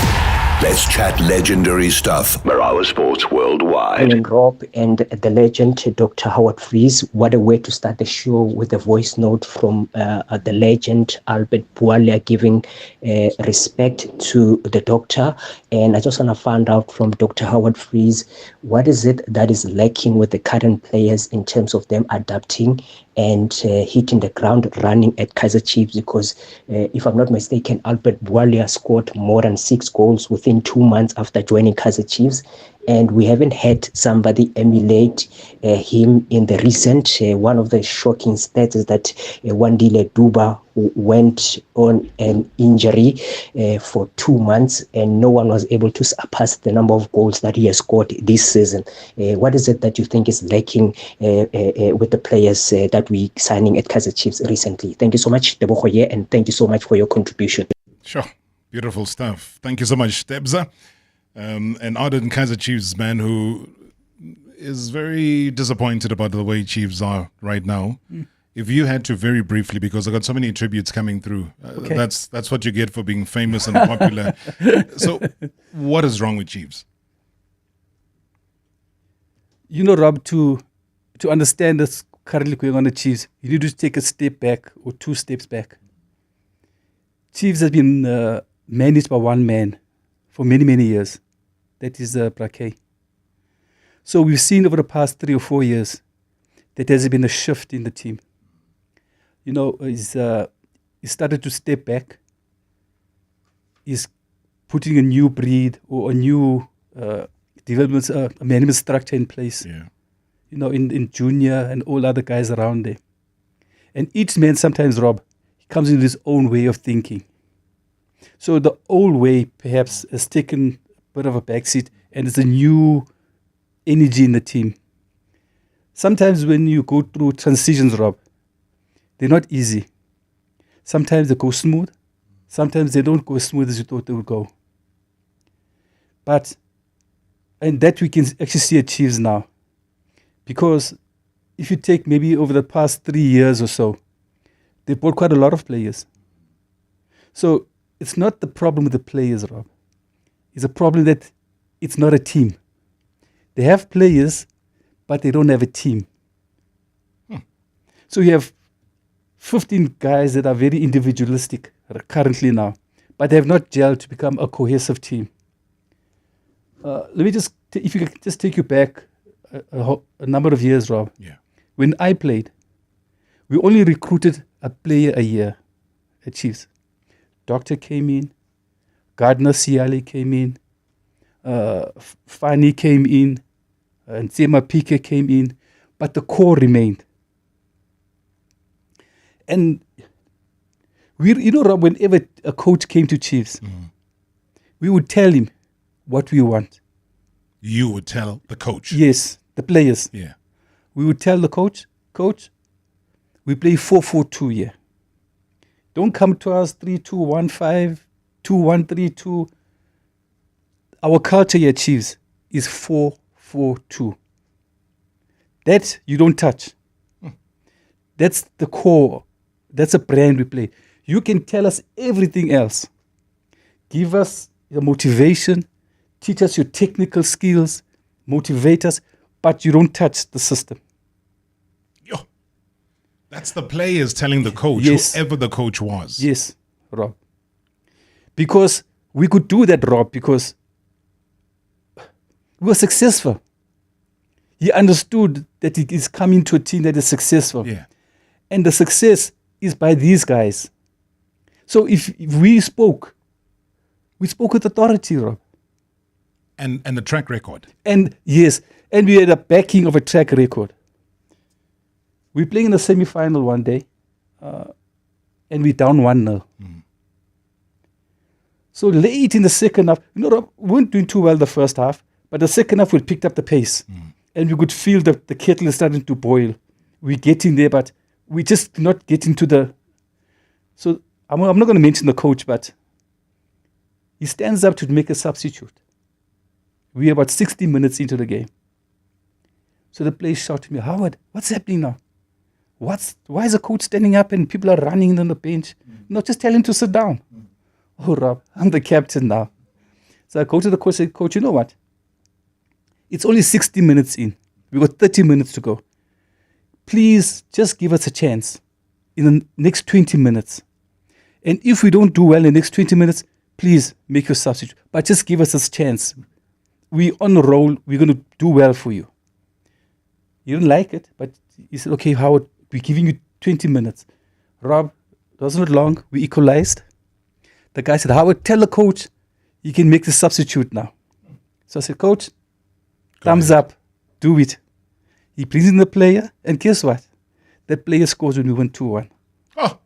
Let's chat legendary stuff. Marawa Sports Worldwide. And Rob and the legend, Dr. Howard Freese. What a way to start the show with a voice note from the legend, Albert Bualia, giving respect to the doctor. And I just want to find out from Dr. Howard Freese, what is it that is lacking with the current players in terms of them adapting and hitting the ground running at Kaizer Chiefs? Because if I'm not mistaken, Albert Bualia scored more than 6 goals within 2 months after joining Kaizer Chiefs, and we haven't had somebody emulate him in the recent. One of the shocking stats is that Wandile Duba went on an injury for 2 months, and no one was able to surpass the number of goals that he has scored this season. What is it that you think is lacking with the players that we signing at Kaizer Chiefs recently? Thank you so much, Debohoye, and thank you so much for your contribution. Sure. Beautiful stuff. Thank you so much, Debza. An ardent Kaizer Chiefs man who is very disappointed about the way Chiefs are right now. If you had to very briefly, because I got so many tributes coming through, Okay. that's what you get for being famous and popular. So what is wrong with Chiefs? Rob, to understand this currently going on the Chiefs, you need to take a step back or 2 steps back. Chiefs has been managed by one man for many, many years. That is Braque. So we've seen over the past 3 or 4 years that there's been a shift in the team. He's started to step back. He's putting a new breed or a new development, management structure in place. Yeah. In junior and all other guys around there. And each man sometimes, Rob, he comes in with his own way of thinking. So the old way perhaps has taken a bit of a backseat, and it's a new energy in the team. Sometimes when you go through transitions, Rob, they're not easy. Sometimes they go smooth. Sometimes they don't go as smooth as you thought they would go. And that we can actually see at Chiefs now. Because if you take maybe over the past 3 years or so, they bought quite a lot of players. So it's not the problem with the players, Rob. It's a problem that it's not a team. They have players, but they don't have a team. So you have 15 guys that are very individualistic currently now, but they have not gelled to become a cohesive team. Let me just, if you could just take you back a number of years, Rob. Yeah. When I played, we only recruited a player a year at Chiefs. Doctor came in, Gardner Siali came in, Fani came in, and Tsema Pike came in, but the core remained. And Rob, whenever a coach came to Chiefs, we would tell him what we want. You would tell the coach? Yes, the players. Yeah. We would tell the coach, we play 4-4-2 here. Don't come to us 3-2-1-5, 2-1-3-2. Our culture here at Chiefs is 4-4-2. That you don't touch. That's the core. That's a brand we play. You can tell us everything else. Give us the motivation, teach us your technical skills, motivate us, but you don't touch the system. That's the players telling the coach, Yes. whoever the coach was. Yes, Rob. Because we could do that, Rob, because we were successful. He understood that he is coming to a team that is successful. Yeah. And the success is by these guys. So if we spoke with authority, Rob. And the track record. And yes, and we had a backing of a track record. We're playing in the semi-final one day, and we're down 1-0. So late in the second half, Rob, we weren't doing too well the first half, But the second half, we picked up the pace. And we could feel that the kettle is starting to boil. We're getting there, but we're just not getting to the... So I'm not going to mention the coach, but he stands up to make a substitute. We're about 60 minutes into the game. So the players shout to me, Howard, what's happening now? Why is the coach standing up and people are running on the bench? No, just tell him to sit down. Oh, Rob, I'm the captain now. So I go to the coach and say, Coach, you know what? It's only 60 minutes in. We've got 30 minutes to go. Please just give us a chance in the next 20 minutes. And if we don't do well in the next 20 minutes, please make your substitute. But just give us a chance. We're on the roll. We're going to do well for you. He didn't like it, but he said, okay, Howard, we're giving you 20 minutes. Rob, it wasn't long. We equalized. The guy said, Howard, tell the coach he can make the substitute now. So I said, Coach, thumbs up. Do it. He brings in the player, and guess what? That player scores when we win 2-1. Oh,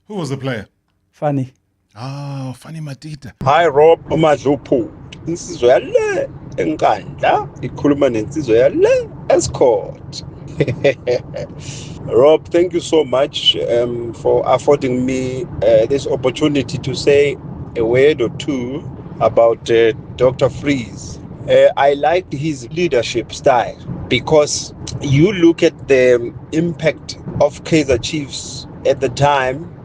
who was the player? Funny. Oh, Funny Matita. Hi Rob, uMadluphu. Insizwe yale enkandla ikhuluma nensizwe yale escort. Rob, thank you so much for affording me this opportunity to say a word or two about Dr. Freese. I liked his leadership style because you look at the impact of Kaizer Chiefs at the time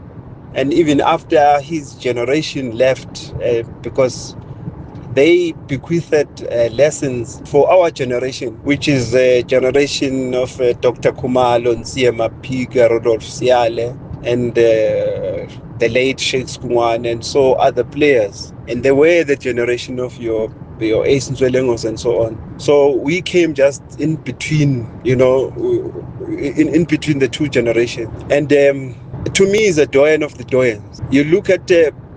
and even after his generation left, because they bequeathed lessons for our generation, which is a generation of Dr. Khumalo, Nsiema Piga, Rodolphe Siale, and the late Sheikh Skungwane, and so other players. And they were the generation of your Ace Nzwelengos and so on. So we came just in between, in between the two generations. And to me, is a doyen of the doyens. You look at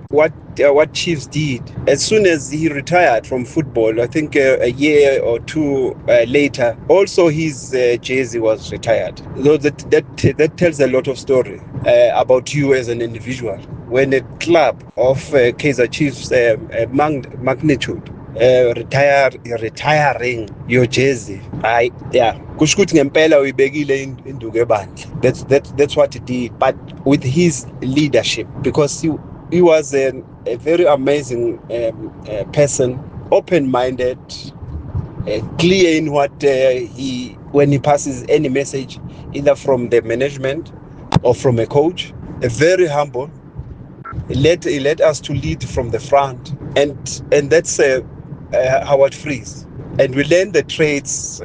what Chiefs did. As soon as he retired from football, I think a year or two later, also his jersey was retired. So that tells a lot of story about you as an individual. When a club of Kaizer Chiefs magnitude retiring your jersey, kusho ukuthi ngempela uyibekile induku ebandla. That's what he did, but with his leadership, because he was a very amazing person, open-minded, clear in what when he passes any message, either from the management or from a coach. Very humble. He led us to lead from the front, and that's Howard Freese. And we learned the traits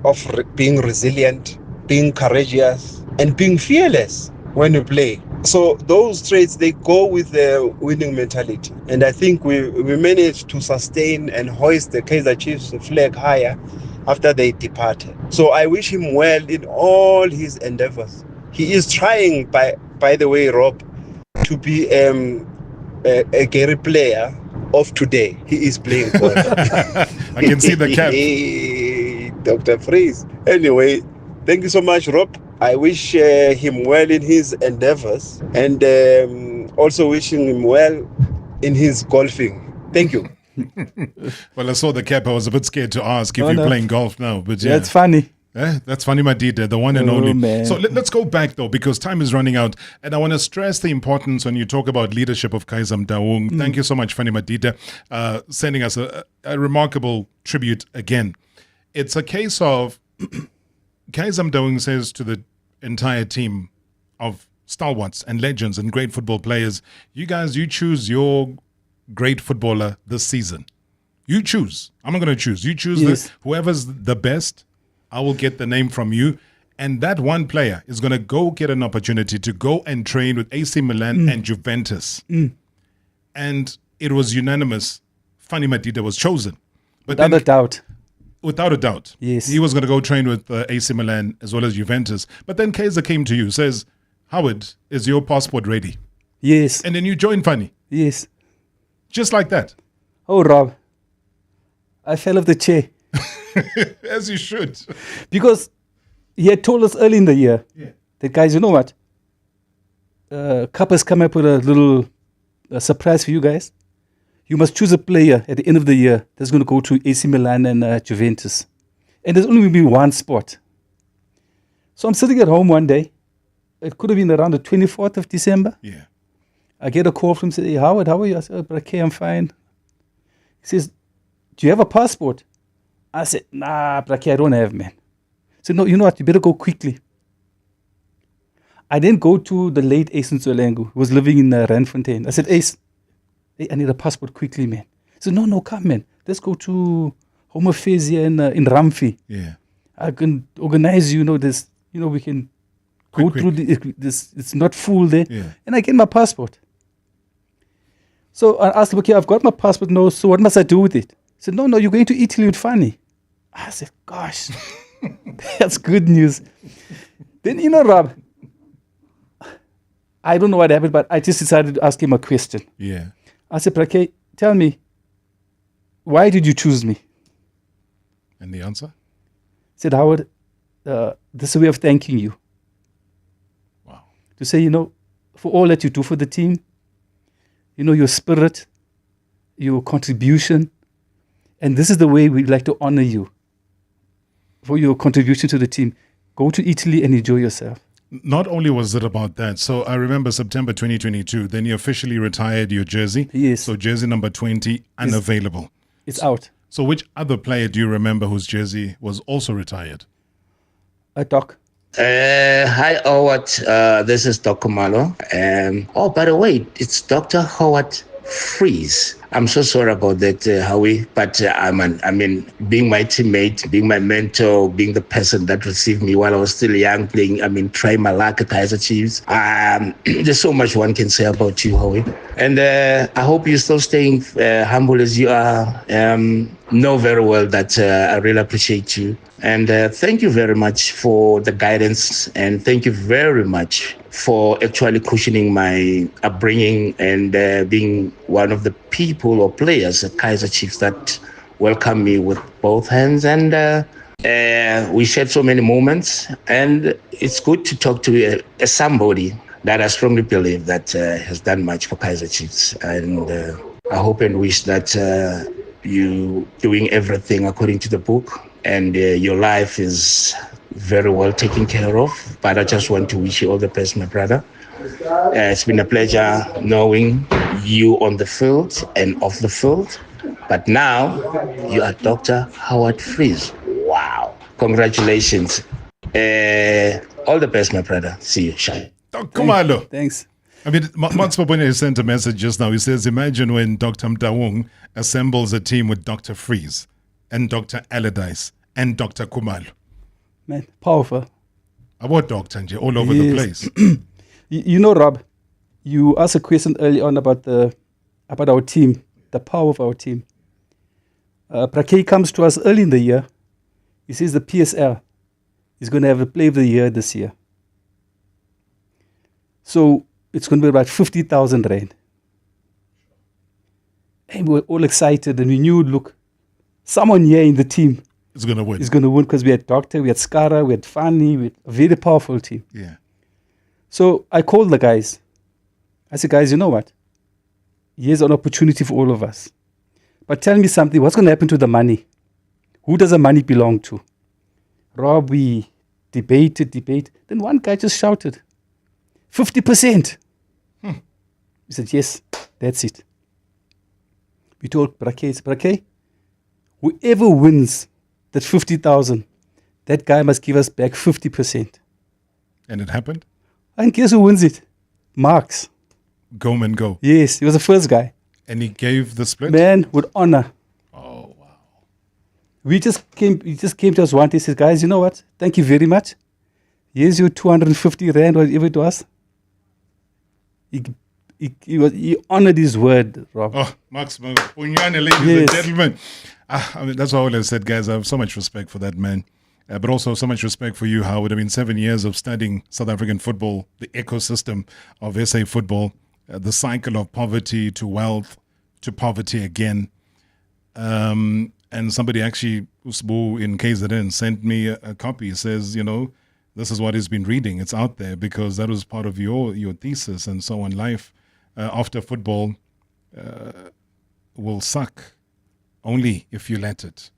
of being resilient, being courageous, and being fearless when we play. So those traits, they go with the winning mentality. And I think we managed to sustain and hoist the Kaizer Chiefs flag higher after they departed. So I wish him well in all his endeavors. He is trying, by the way, Rob, to be a Gary player of today. He is playing golf. I can see the cap. Dr. Freese. Anyway, thank you so much, Rob. I wish him well in his endeavors, and also wishing him well in his golfing. Thank you. Well, I saw the cap. I was a bit scared to ask if you're playing golf now. But yeah, it's funny. That's Funny Madida, the one and only. Man. So let's go back, though, because time is running out. And I want to stress the importance when you talk about leadership of Kaizer Mdaung. Thank you so much, Funny Madida, sending us a remarkable tribute again. It's a case of Kaizer Mdaung says to the entire team of stalwarts and legends and great football players, you guys, you choose your great footballer this season. You choose. I'm not going to choose. You choose whoever's the best. I will get the name from you. And that one player is going to go get an opportunity to go and train with AC Milan and Juventus. And it was unanimous. Funny Madida was chosen. But without a doubt. Without a doubt. Yes. He was going to go train with AC Milan as well as Juventus. But then Kaizer came to you, says, Howard, is your passport ready? Yes. And then you joined Funny. Yes. Just like that. Oh, Rob. I fell off the chair. As you should. Because he had told us early in the year that, guys, you know what? Cup has come up with a little surprise for you guys. you must choose a player at the end of the year that's going to go to AC Milan and Juventus. And there's only going to be one spot. So I'm sitting at home one day. It could have been around the 24th of December. Yeah. I get a call from him, say, hey, Howard, how are you? I said, oh, okay, I'm fine. He says, do you have a passport? I said, nah, Brake, I don't have, man. He said, no, you know what? You better go quickly. I then go to the late Ace Nzolengu, who was living in Randfontein. I said, Ace, hey, I need a passport quickly, man. He said, no, come, man. Let's go to Home Affairs here in Ramfi. Yeah. I can organize this, we can go through this. It's not full there. Yeah. And I get my passport. So I asked him, okay, I've got my passport now, so what must I do with it? He said, no, you're going to Italy with Fanny. I said, gosh, that's good news. Then, Rob, I don't know what happened, but I just decided to ask him a question. Yeah. I said, Brake, tell me, why did you choose me? And the answer? He said, Howard, this is a way of thanking you. Wow. To say, for all that you do for the team, your spirit, your contribution, and this is the way we'd like to honor you for your contribution to the team. Go to Italy and enjoy yourself. Not only was it about that, so I remember September 2022, then you officially retired your jersey. Yes. So jersey number 20, unavailable. It's out. So which other player do you remember whose jersey was also retired? Doc. Hi, Howard. This is Dr. Malo. By the way, it's Dr. Howard Freese. I'm so sorry about that, Howie. But being my teammate, being my mentor, being the person that received me while I was still young, trying my luck at Kaizer Chiefs. There's so much one can say about you, Howie. And I hope you're still staying humble as you are. Know very well that I really appreciate you. And thank you very much for the guidance. And thank you very much for actually cushioning my upbringing and being one of the people or players at Kaizer Chiefs that welcomed me with both hands. And we shared so many moments. And it's good to talk to somebody that I strongly believe that has done much for Kaizer Chiefs. And I hope and wish that you doing everything according to the book. And your life is very well taken care of. But I just want to wish you all the best, my brother. It's been a pleasure knowing you on the field and off the field. But now you are Dr. Howard Freese. Wow. Congratulations. All the best, my brother. See you. Shine. Come on. Thanks. I mean, Max Babone sent a message just now. He says, imagine when Dr. Mtawung assembles a team with Dr. Freese and Dr. Allardyce and Dr. Kumalo. Man, powerful. About Dr. Nje, all over the place. Rob, you asked a question early on about our team, the power of our team. Brake comes to us early in the year. He says the PSL is going to have a play of the year this year. So it's going to be about 50,000 rand. And we were all excited and we knew, look, someone here in the team is going to win. Is going to win because we had Doctor, we had Skara, we had Fanny, we had a very powerful team. Yeah. So I called the guys. I said, guys, you know what? Here's an opportunity for all of us. But tell me something, what's going to happen to the money? Who does the money belong to? Rob, we debated. Then one guy just shouted, 50%. He said, yes, that's it. We told Brake, whoever wins that 50,000, that guy must give us back 50%. And it happened? And guess who wins it? Marks. Goman Go. Yes, he was the first guy. And he gave the split? Man, with honor. Oh, wow. He just came to us one day. He said, guys, you know what? Thank you very much. Here's your 250 rand, whatever it was. He honored his word, Rob. Oh, Max Punyane, ladies and gentlemen. That's why I always said, guys, I have so much respect for that man. But also so much respect for you, Howard. I mean, 7 years of studying South African football, the ecosystem of SA football, the cycle of poverty to wealth to poverty again. And somebody actually, Usbu in KZN, sent me a copy. He says, this is what he's been reading. It's out there because that was part of your thesis and so on, life after football. will suck only if you let it.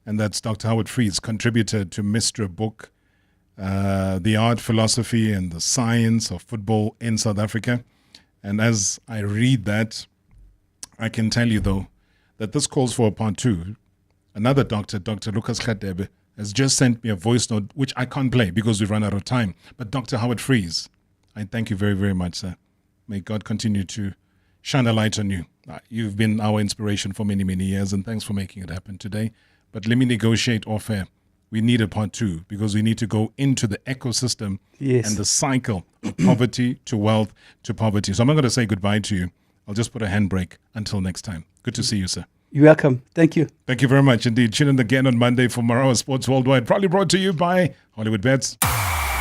And that's Dr. Howard Freese, contributor to Mistra book, The Art, Philosophy, and the Science of Football in South Africa. And as I read that, I can tell you, though, that this calls for a part 2. Another doctor, Dr. Lucas Khatebe, has just sent me a voice note, which I can't play because we've run out of time. But Dr. Howard Freese, I thank you very, very much, sir. May God continue to shine a light on you. You've been our inspiration for many, many years, and thanks for making it happen today. But let me negotiate off air. We need a part 2 because we need to go into the ecosystem and the cycle of poverty to wealth to poverty. So I'm not going to say goodbye to you. I'll just put a handbrake until next time. Good to see you, sir. You're welcome. Thank you. Thank you very much indeed. Tune in again on Monday for Marawa Sports Worldwide, probably brought to you by Hollywood Bets.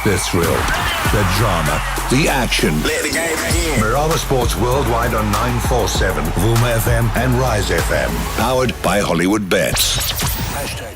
The thrill, the drama, the action. Let the game begin. Marawa Sports Worldwide on 947, Vuma FM and Rise FM. Powered by Hollywood Bets.